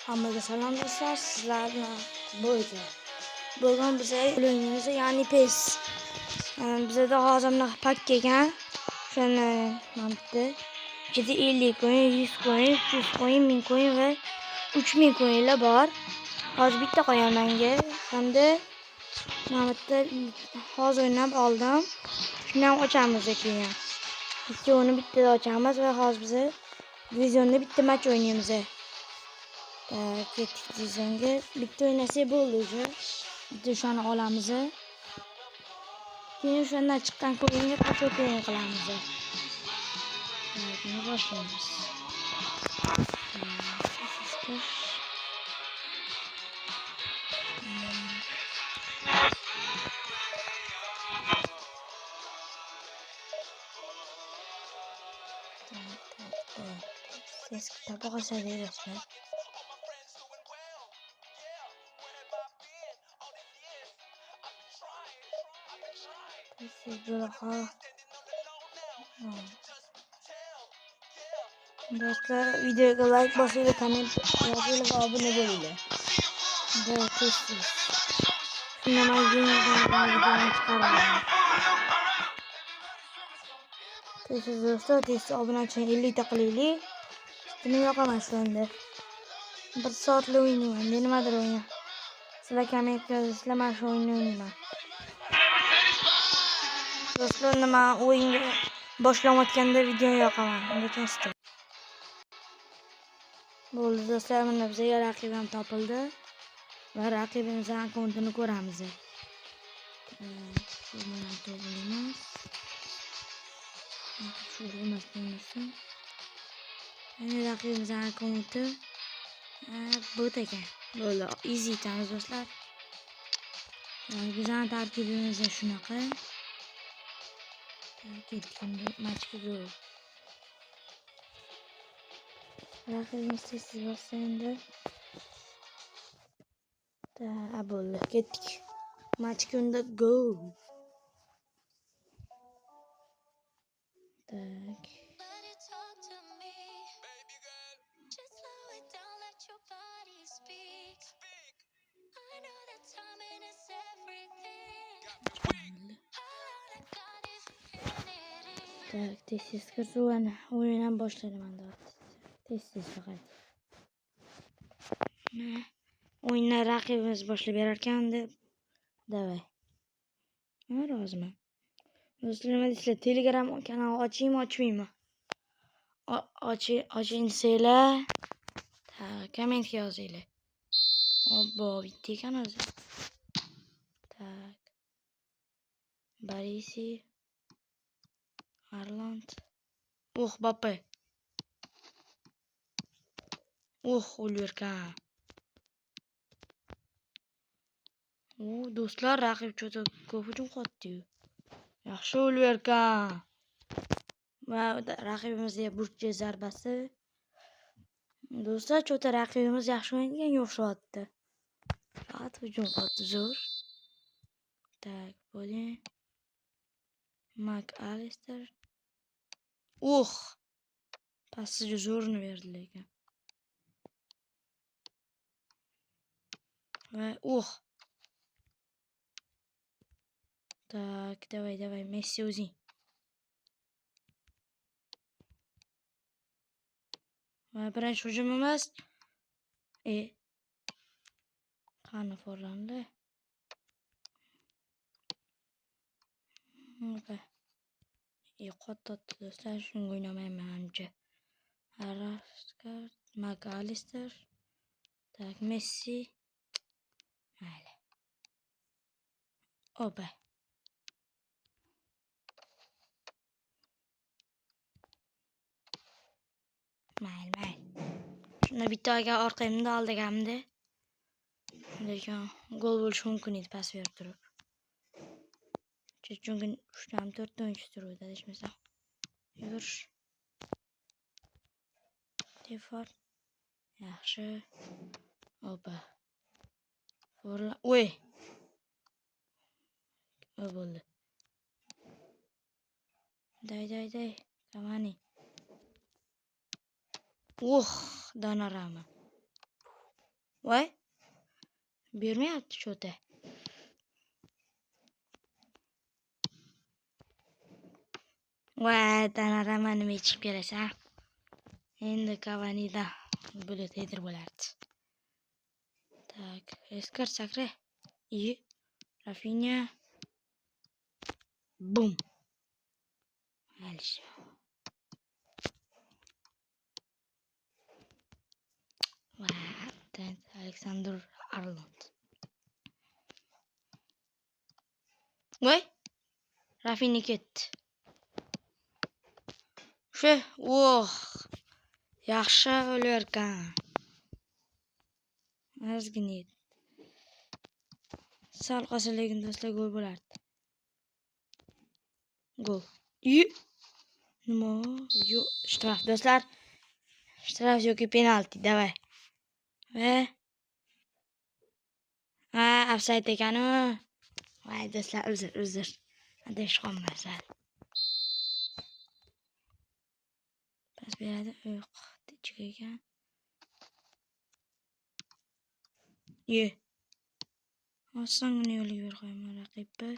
Hammaga salom do'stlar, sizlar bilan bugun biz o'yinimiz ya'ni PES. Bizda hozir pak kelgan. Shuni mana ichida 50 coin, 100 coin, 300 coin, 1000 coin va 3000 coinlar bor. Hozir bitta qo'yaman menga. Hamda mana hozir o'ynab oldim. Shuni ham ochamiz keyin. Ikkovini bittada ochamiz va hozir biz divizionda bitta match o'ynaymiz. Ketdik divizionga. Bitta o'ynasak bo'ldi уже. Bitta shuni olamiz. Keyin shundan chiqqan coinga paket o'yin qilamiz. Buni boshlaymiz. Ses kitaba qasadiyorsan. Do'stlar, videoga like bosinglar, komment yozinglar va obuna bo'linglar. Shundan do'stlar, tez obunachining 50 ta qilaylik. Buni yoqaman shunda. 1 soatli o'ynayman. Nimadir o'yin. Sizlar komment yozinglar, men shu o'yinni o'ynayman. Do'stlar, nima o'yinga boshlamayotganda video yoqaman. Unda kesdim. Bo'ldi do'stlar, mana bizga raqib ham topildi. Va raqibimizning akkauntini ko'ramiz. Mana to'g'rimiz. Shu bo'lmasdan mana raqibimizning akkaunti bot ekan. Bo'ldi, easy tamiz do'stlar. Bizning tarkibimiz shunaqa. Ketganda matchga zo'r. Raqibimiz tez bo'lsa endi. Bo'ldi, ketdik. Matchga unda go. Tak. Tak, tez kirsuvan o'yindan boshladim endi. Tez faqat. O'yinni raqibimiz boshlab berar ekan deb. Davay. Men roziman. Do'stlar, nima deysizlar? Telegram kanal ochaymi, ochmaymi? Oching desanglar, kommentga yozinglar. Obbo, bitta ekan o'zi. Tak. Barisi Arland. Bappe. O'lverkan. Do'stlar, raqib cho'ta ko'p hujum qotdi-yu. Yaxshi o'lverkan. Va raqibimizga burchli zarbasi. Do'stlar, cho'ta raqibimiz yaxshi o'ynaganga o'xshyapti. Faqat hujum qotdi zo'r. Tak, bo'ling. McAllister. Passiga zo'rni berdi lekin. Va Tak, davay, Messi o'zing. Va birinchi hujumimiz. Qani forlandi. Qotdi do'stlar, shunga o'ynamayman ancha. McAllister. Tak, Messi. Mayli. Mayli. Shunda bitta orqamda oldigamda. Lekin gol bo'lishi mumkin edi pas berib turib. Chunki 3-4 o'yinchi turibdi, deyishmasam. Yurish. Defort. Yaxshi. Bo'ldi. Day. Kamani. Donnarumma. Voy. Bermayapti cho'ta. Voy, tanarama nima ichib kelasan? Endi Cavani'da bulut edir bo'lardi. Tak, eskar sakra. И Rafinha. Bum. Alisha. Alexander Arnold. Voy. Rafinha ketdi. Shu, yaxshi o'larkan. Ozgina edi. Sal qolsa lekin do'stlar gol bo'lardi. Gol. Nima? Yo'q, shtraf do'stlar. Shtraf yoki penalti, davay. Va ofsayd ekan-u. Voy do'stlar, uzr. Adaish qolmasa. Pas beradi. Yo'q, ichiga ekan. Osongina yo'lga ber qo'yaman raqibni.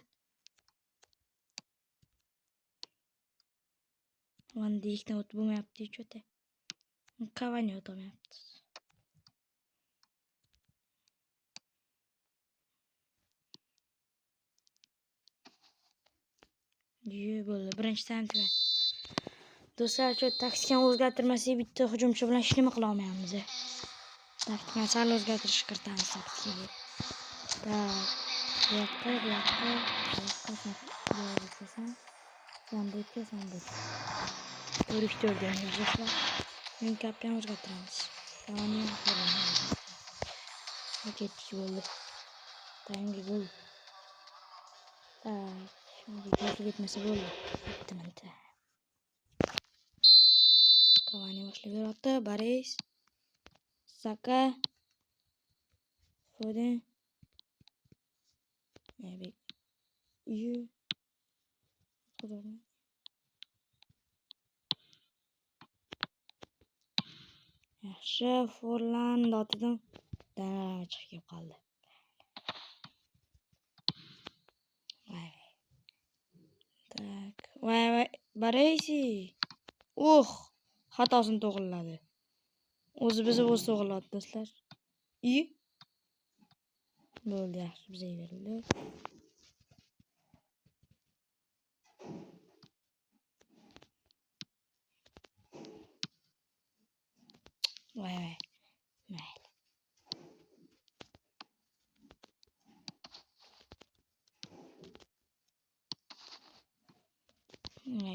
Van Dijkdan o'tib bo'lmayapti cho'ta. Cavani o'tolmayapti. Bo'ldi. Birinchi taym tugadi. Do'stlar, shu taktikani o'zgartirmasak bitta hujumchi bilan hech nima qila olmaymiz. Taktikani sal o'zgartirish kiritamiz taktikaga. Bu yoqqa. Sambut. 4-4 do'stlar. Men kaptan o'zgartiramiz. Cavani ketdik bo'ldi. Taymga gol. Şimdi gitmesi bo'ldi. Bitti. Cavani boshlab beryapti. Baris. Saka. Foden. Yaxshi, Forlan dotidan danarama chiqib qoldi. Tak. Voy, Baresi. Xatosini to'g'riladi. O'zi to'g'riladi do'stlar. Bo'ldi, yaxshi bizga berildi. Voy. Mayli.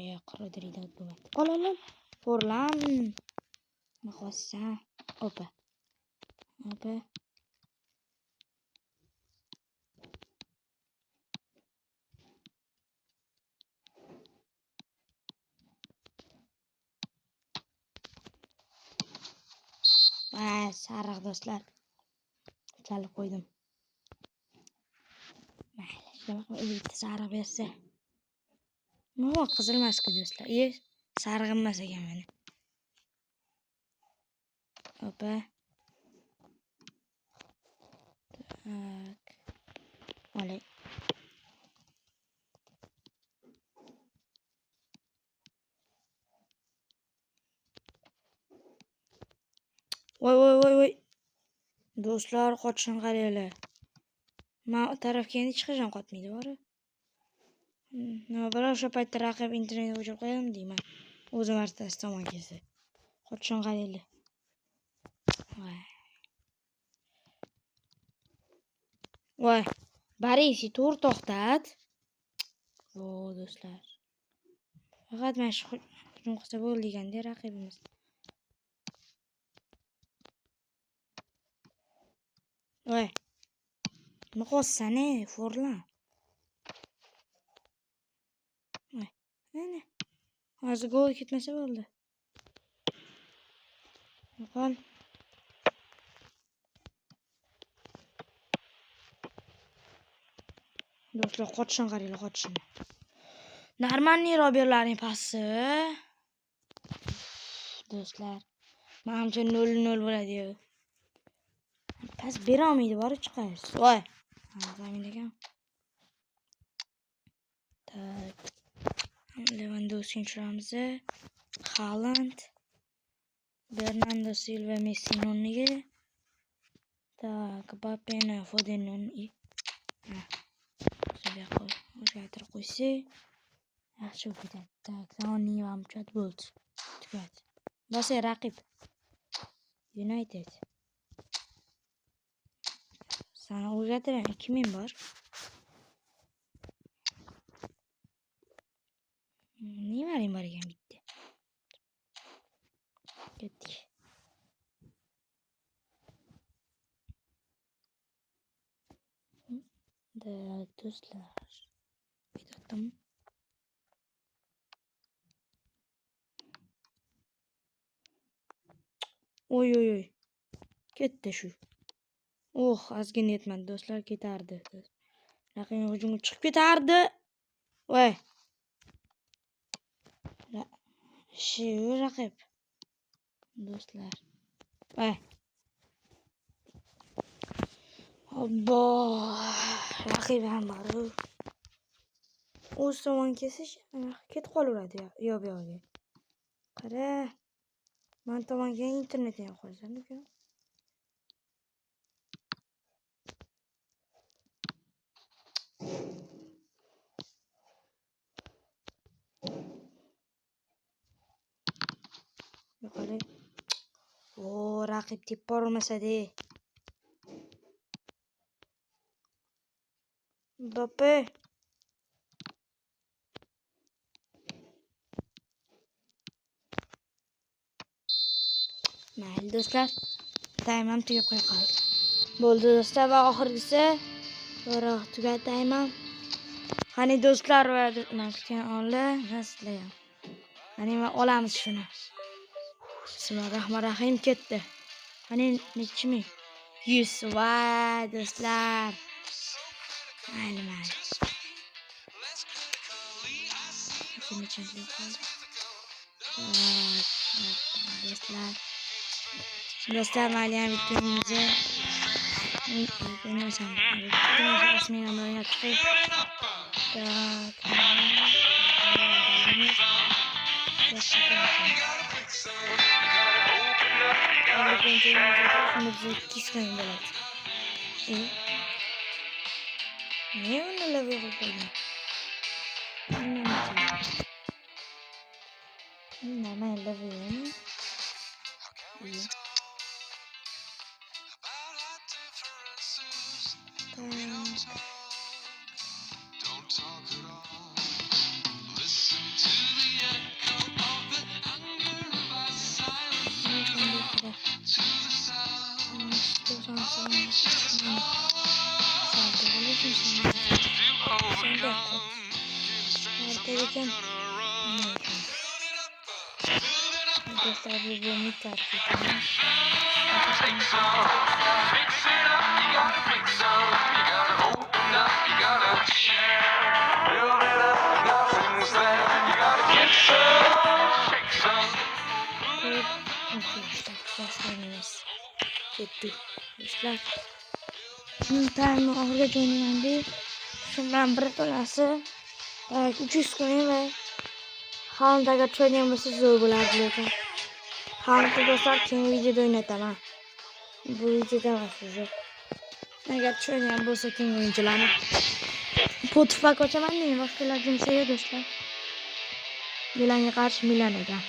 Yo'q, Rodridan o'tmayapti. Qolalar. Forlan. Maxossa. Opa. Sariq do'stlar. Chalib qo'ydim. Mayli, shunaqa bitta sariq bersa. Nima qizil emas-ku do'stlar. Sariq emas ekan mana. Opa. Tak. Olay. Voy. Do'stlar, qochishni qaranglar. Men tarafga endi chiqishim qotmaydi, bor. Nima bilan o'sha paytda raqib internetga o'chirib qo'ydim deyman. O'zim artasi tomon kelsa. Qochishni qaranglar. Voy. Baresi to'g'ri to'xtat. Do'stlar. Faqat mana shu hujum qilsa bo'ldi deganda raqibimiz. Voy. Nima qilsana, Forlan. Voy. Mana. Hozir gol ketmasa bo'ldi. Qol. Do'stlar, qochishni qaranglar, qochishni. Normalniy Robertlarning pasi. Do'stlar, menimcha 0-0 bo'ladi. Pas berolmaydi, borib chiqamiz. Voy. Zamin ekan. Tak. Lewandowski'ni tushiramiz. Haaland. Bernardo Silva Messi'ning o'rniga. Tak, Mbappéni Fodenni o'rniga. O'zgartirib qo'ysa, yaxshi bo'lib ketadi. Tak, zamonning ham chat bo'ldi. Tugat. Basa raqib. United. Sana o'zgartiring, 2000 bor. Neymaring bor ekan bitta. Ketdik. Do'stlar. Aytdim. Oy. Ketdi shu. Ozgina yetmadi, do'stlar, ketardi. Raqib hujumga chiqib ketardi. Voy. Shu raqib. Do'stlar. Voy. Obbo. Raqib ham bor. O'z tomon kesish ketib qolaveradi yo bu yoqqa. Qara. Men tomonga internetni yo'q qo'ysan uka. Yo'qole. Raqib deb bormasa-de. Mbappe. Mayli do'stlar. Time ham tugab qoldi. Bo'ldi do'stlar va oxirgisi. To'g'ri, tugatayman. Qani do'stlar va men kutgan onlar naslayam. Qani olamiz shuni. Bismillahirrohmanirrohim ketdi. Qani nechi ming? 100. Va do'stlar. Mayli. Necha qoldi? Do'stlar mayli ham videomizni rasmiy namoyish qilib Time oxirga jo'naganda shundan bir to'lasi 300 ko'ring va Haalandga tushadigan bo'lsa zo'r bo'lardi lekin. Haalandni do'stlar keyingi videoda o'ynataman. Bu videoda emas o'zi. Agar tushadigan bo'lsa keyingi o'yinchilarni Spotify ochaman men boshqalar jumsaya do'stlar. Milanga qarshi Milan ekan.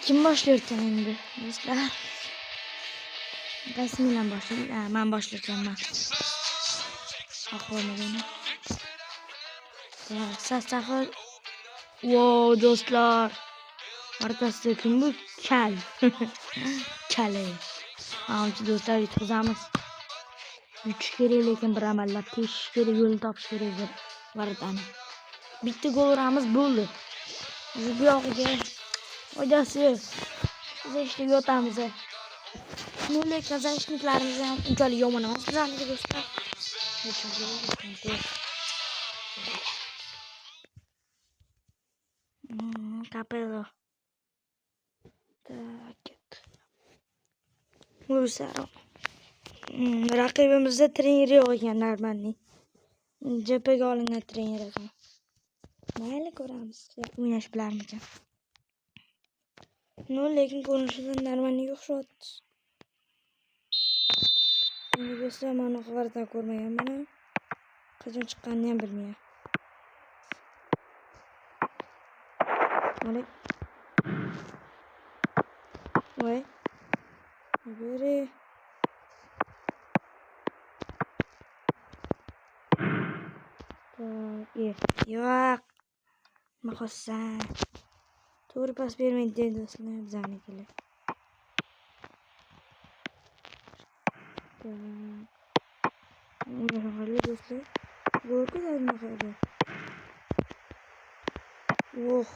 Kim boshlayotgan endi do'stlar? Qaysi Milan boshlaydi? Men boshlayotganman. Ahvolmagani. Sastafi. Wow do'stlar. Ortasida kim bu? Kal. Kale. Hamchi do'stlar yutqizamiz. Yutish kerak lekin bir amallab tekish kerak, yo'lni topish kerak deb varadani. Bitta gol uramiz bo'ldi. Biz bu yoqqa foydasi yo'q. Biz ishga yotamiz. Nollik kazanishliklarimiz ham unchalik yomon emas bizlarniki do'stlar. Capello. Tak. o'zi raqibimizda trener yo'q ekan, normalniy. JPga olingan trener ekan. Mayli, ko'ramiz. O'ynash bilarmikan? No, lekin ko'rinishidan normalniy o'xshatdi. Endi do'stlar, mana xabarda ko'rmaganman. Qachon chiqqanini ham bilmayman. Olay. Voy. Beri. Yo'q. Nima qilsan? To'g'ri pas bermaydi do'stlar, bizanikilar. Merhaba do'stlar. Gol ko'tarma qildi. Oh.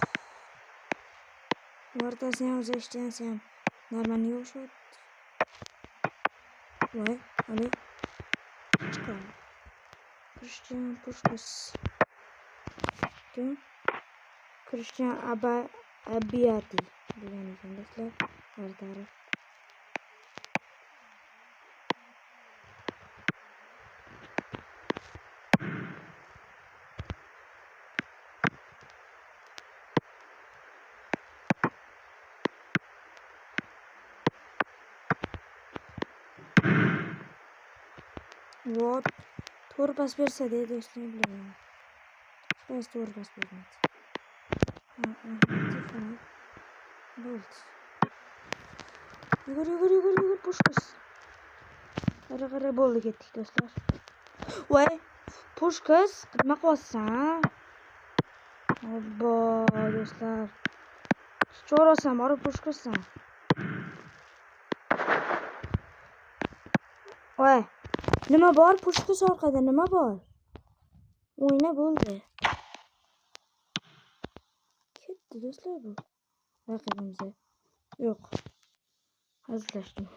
O'rtasini ham uzatishdan ham normalniy o'xshatdi. Voy, olay. Chiqar. Christian Puskas. Christian Abiati degan ekan do'stlar. Tarix. Вот. To'g'ri pas bersa deydi do'stlar, bilaman. Hech to'g'ri pas bermaydi. Bo'ldi. Yugur, Pushkas. Qara bo'ldi, ketdik do'stlar. Voy, Pushkas, nima qilyapsan? Obbo, do'stlar. Cho'rasan, borib Pushkassan. Voy, nima bor? Pushkas orqada nima bor? O'yna bo'ldi. Ketdi do'stlar bu. Raqibimizga. Yo'q. Hazillashdim.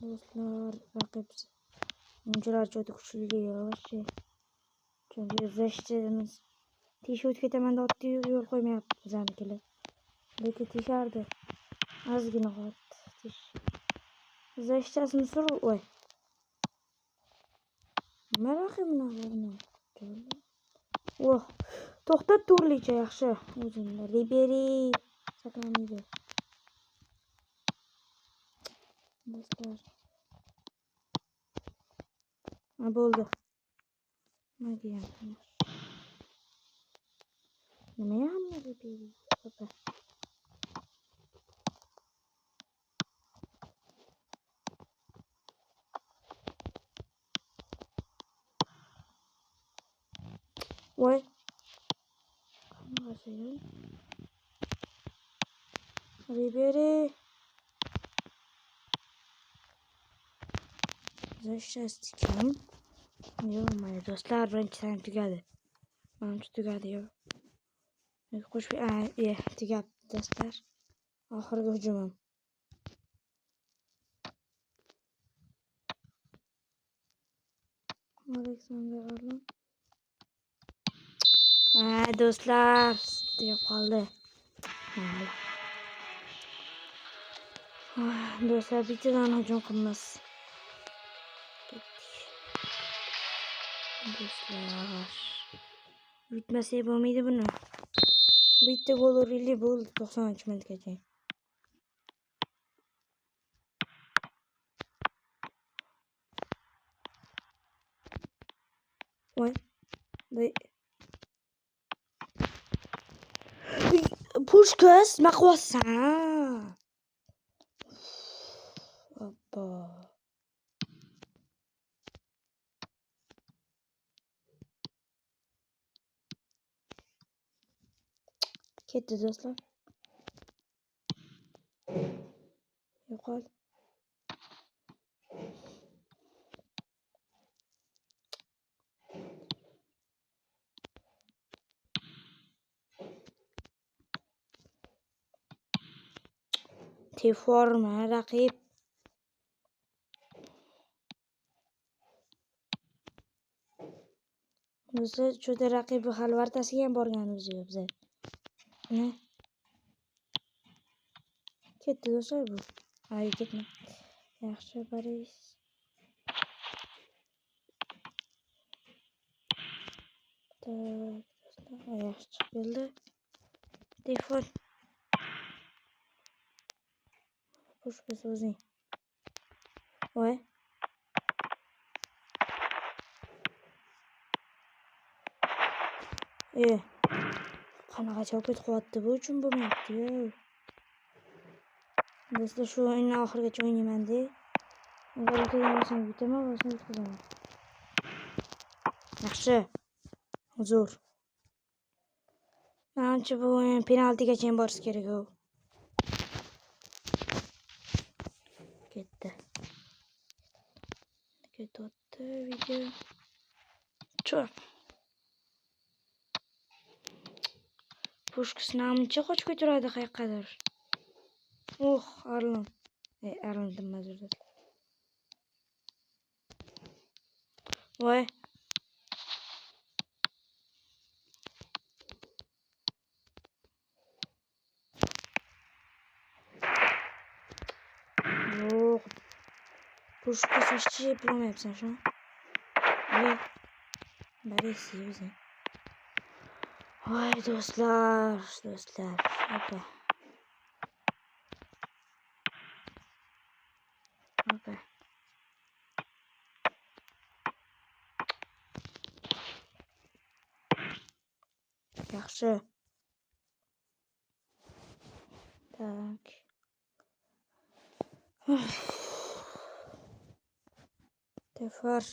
Do'stlar, raqib o'yinchilar juda kuchli yo'lchi. Chunki izlashdimiz. Tish o'tib ketaman deb yo'l qo'ymayapti bizanikilar. Lekin tishardi. Ozgina qoldi tish. Izlashchasini sur, voy. Nima raqibni bormi? Oh, to'xtat turlicha yaxshi. O'zingda Liberi saqlanadi. Do'stlar. Bo'ldi. Nima deyapman? Nima hamma Liberi? Xo'p. Voy. Liberi. Zashtastikam. Yo'q, do'stlar, birinchi taym tugadi. Manimcha tugadi, yo'q. Qo'shib, tugadi do'stlar. Oxirgi hujumim. Alexander Arnold. Do'stlar, deb qoldi. Do'stlar, bittadan hujum qilamiz. Do'stlar, bitmasa bo'lmaydi buni. Bitta gol urili bo'ldi 90-minutgacha. Voy. Pushkas, nima qilyapsan? Obbo. Ketdi do'stlar. Yo'qol. Teforma raqib. Do'stlar, juda raqibi xalvartasiga ham borganimiz yo'q biz. Ne? Ketdi do'stlar bu. Ay ketma. Yaxshi Boris. Tak, do'stlar, yaxshi chiqib keldi. Telefon. Pushka o'zing. Voy. Qanaqa choket qilyapti bu uchun bo'lmayapti-yu. Do'stlar, shu o'yinni oxirigacha o'ynayman-da. Agar yutadigan yutaman, bo'lmasa yutqazaman. Yaxshi. Zo'r. Menimcha bu o'yin penaltigacha borish kerak u. Ketdi. Ketdi video. Cho'q. Pushka namuncha qochib keturadi qayoqqadir. Arlon. Arlon demazdi. Voy. Yo'q. Pushka sochchi yapmayapsan shu. Voy. Barisi o'zing. Voy do'stlar. Opa. Yaxshi. Tak. Tefar.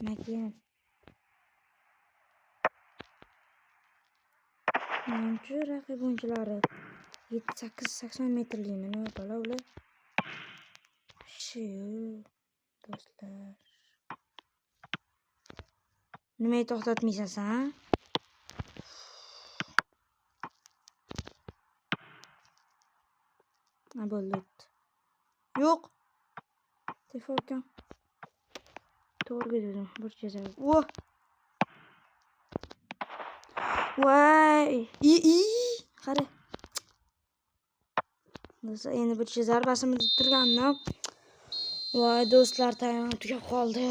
Makin. Menimcha raqib o'yinchilari 7-8-80 metrlikmi nima bola ular? Yaxshi do'stlar. Nimaga to'xtatmaysan sen? Bo'ldi. Yo'q. Telefonga. To'g'ri dedim. Bir chizar. Voy. Qara. Do'stlar, endi bir chizar basimi turgandim. Voy do'stlar, taym tugab qoldi.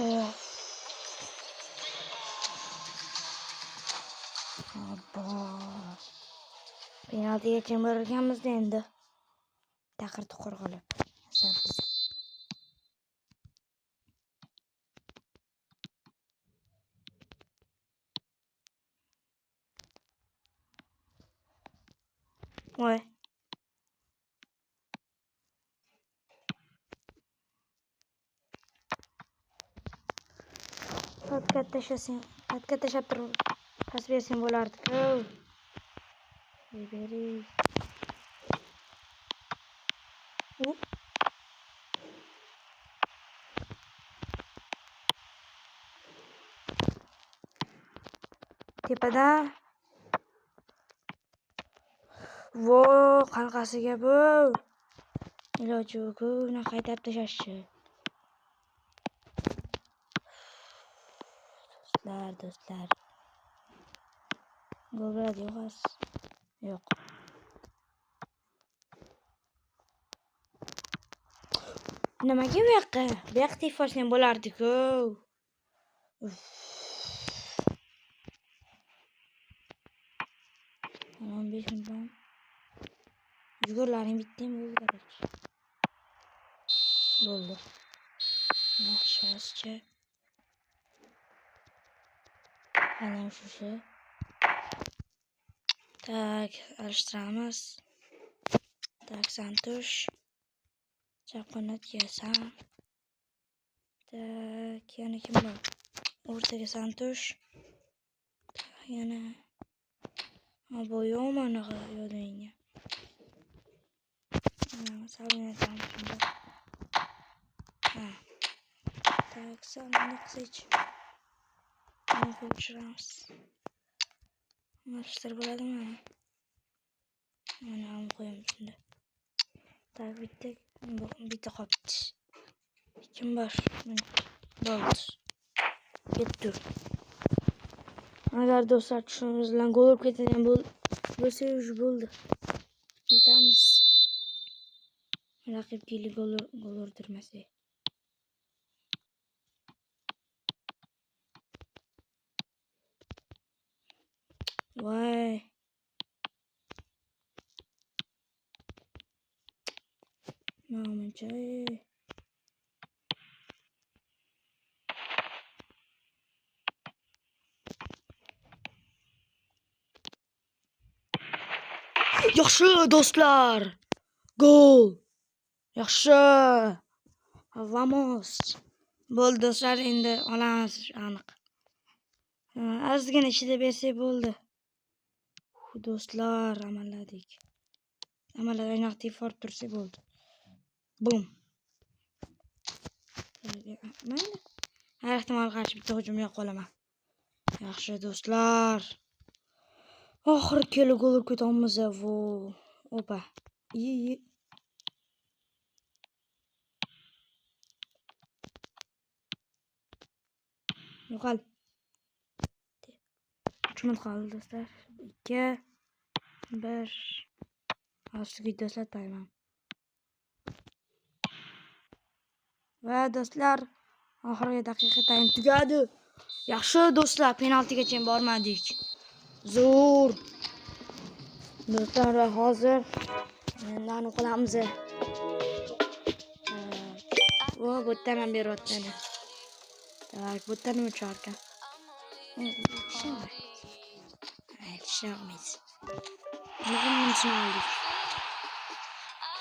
Penaltigacha borganmiz endi. Taqir-tuqir qolib. Voy. Patka tashab turib pas bersam bo'lardi-ku. Beri. Tepada. Vo, qanaqasiga bu? Iloji yo'q, uni qaytarib tashashchi. Do'stlar. Gol bo'ladi yo'q. Nimaga bu yoqqa? Bu yoqqa teforsam bo'lardi-ku. Aman 5 minutdan. Yugurlaring bitdimi bo'ldi. Bo'ldi. Yaxshi. Ana shu. Tak, alishtiramiz. Tak, Santush. Chap qanot yesam. Tak, yana kim bor? O'rtaga Santush. Yana bu yo'qmi yodingga? Salmonetam shunda. Tak, salmonetsiz. Bunu ko'chiramiz. Mashtar bo'ladimi? Mana ham qo'yamiz shunda. Tak, bitta qopti. Kim bor? Bo'ldi. Ketdi. Agar do'stlar tushimiz bilan gol urib ketadigan bo'lsa, bo'ldi. Bitamiz. Raqibga gol urdirmasak. Voy. Namuncha. Yaxshi do'stlar. Gol. Yaxshi. Vamos. Bo'ldi do'stlar, endi olamiz aniq. Ozgina ichida bersak bo'ldi. Do'stlar, amalladik. Amallab inaktiv forib tursa bo'ldi. Bum. Mayli. Har ehtimol qarshi bitta hujum yo'q qolaman. Yaxshi do'stlar. Oxir kelib gol urib vo. Opa. Iyi. Yo'qol. Uchun qoldi do'stlar. 2 1 Ostiga do'stlar tayman. Va do'stlar, oxirgi daqiqa taym tugadi. Yaxshi do'stlar, penaltigacha bormadik. Zo'r. Do'stlar, hozir mendan qilamiz. Bu yerdan ham beryapti. Tak, bu yerdan nima chiqarkan? Shamiz. Nima oldik?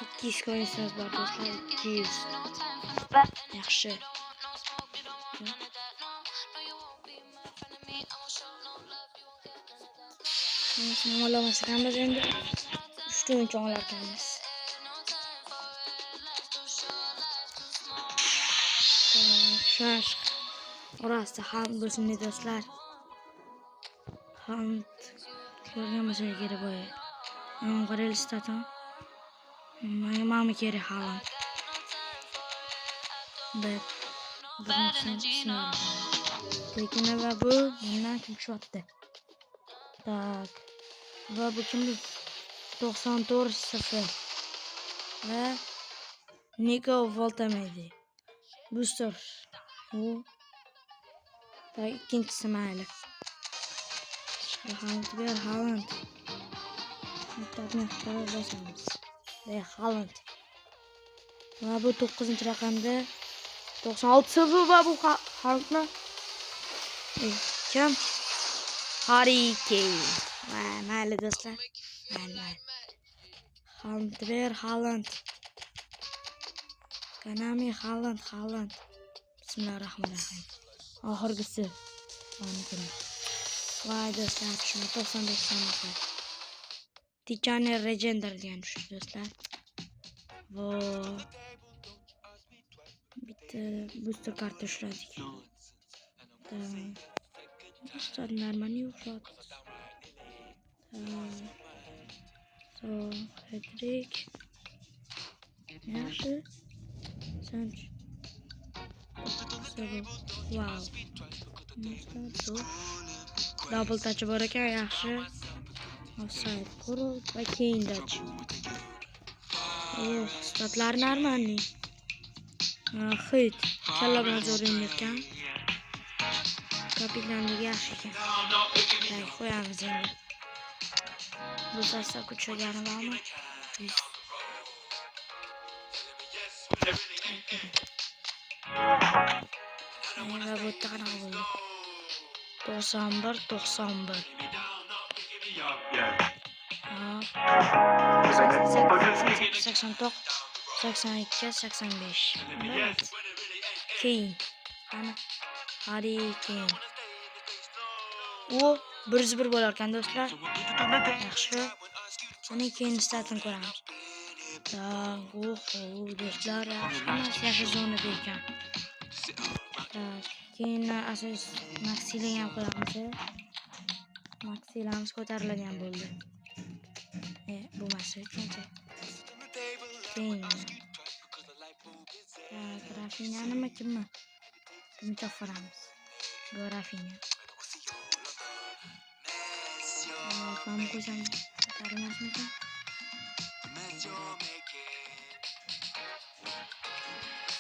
200 ko'rinsimiz bor do'stlar, 200. Yaxshi. Nima olamiz endi? 3 ta o'yinchi olar ekanmiz. Shash. Orasida ham bo'lsin do'stlar. Ham ko'rganimizga kerak bo'y. Qarayli statam. Menga kerak Haaland. Lekin va bu mendan kim tushyapti? Tak. Va bu kimdi? 94-0. Va Nico Voltamedi. Booster. Bu tak ikkinchisi mayli. Haaland. Tabiiyki bosamiz. Haaland. Va bu 9-raqamda 96 va bu Haalandni kim? Harry Kane. Va mayli do'stlar. Haaland. Konami Haaland. Bismillahirrohmanirrohim. Oxirgisi. Voy do'stlar, shuni 95 sanaqa. Tichani Legender degan do'stlar. Vo. Bitta booster karta ushladik. Do'stlar, normali yo'q. So, Hedrik. Yaxshi. Sanch. Wow. Double touch bor ekan, yaxshi. Offside. Qurul va keyin touch. Statlar normalniy. Hit. Kalla bilan zo'r o'ynayotgan. Kapitanligi yaxshi ekan. Qo'yamiz endi. Bu sasda kuchagani bormi? Mana bu yerda qanaqa bo'ldi? 91. 82, 85. Keyin. Qani? Harry Kane. U 1-1 bo'lar ekan do'stlar. Yaxshi. Seni keyin statini ko'ramiz. Do'stlar, yaxshi zonada ekan. Keyin asos Maxili ham qo'yamiz. Maxilamiz ko'tarilgan bo'ldi. Bo'lmasa qancha. Keyin. Rafinha nima kimmi? Kimni chaqiramiz? Bu Rafinha. Mana qo'ysam ko'tarilmasmikan?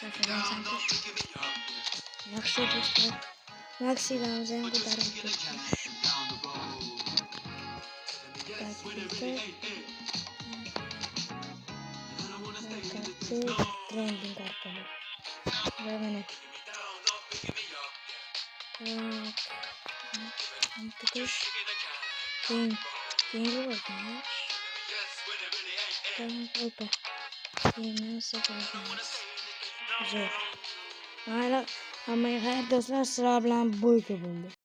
Şaşırdım sen tuş. Yaxşı dostlar. Maxi'den zen ko'tarib ketdik. Trending arkada. Ve bana. Tutuş. Keyin oldu ya. Tamam oldu. Keyin nasıl oldu? Zor. Hala ama her dostlar sıra bilan bo'yga bo'ldi.